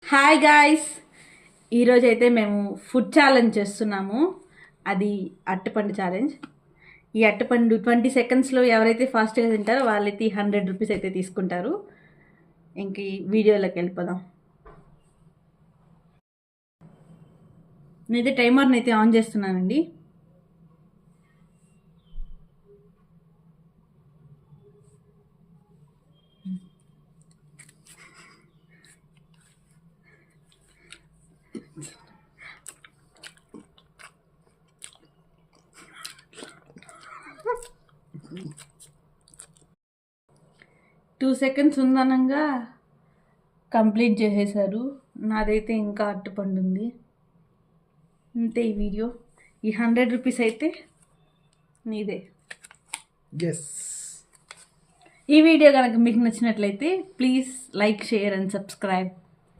Hi guys, ఈరోజు అయితే మేము ఫుడ్ ఛాలెంజ్ చేస్తున్నాము. అది అరటిపండు ఛాలెంజ్. ఈ అరటిపండు 20 సెకండ్స్లో ఎవరైతే ఫాస్ట్గా తింటారో వాళ్ళైతే 100 రూపీస్ అయితే తీసుకుంటారు. ఇంక ఈ వీడియోలోకి వెళ్ళిపోదాం. నేనైతే టైమర్ని అయితే ఆన్ చేస్తున్నానండి. టూ సెకండ్స్ ఉందనంగా కంప్లీట్ చేసేసారు. నాదైతే ఇంకా అరటిపండు ఉంది. అంతే ఈ వీడియో. ఈ 100 రూపీస్ అయితే నీదే. ఈ వీడియో కనుక మీకు నచ్చినట్లయితే please like, share and subscribe.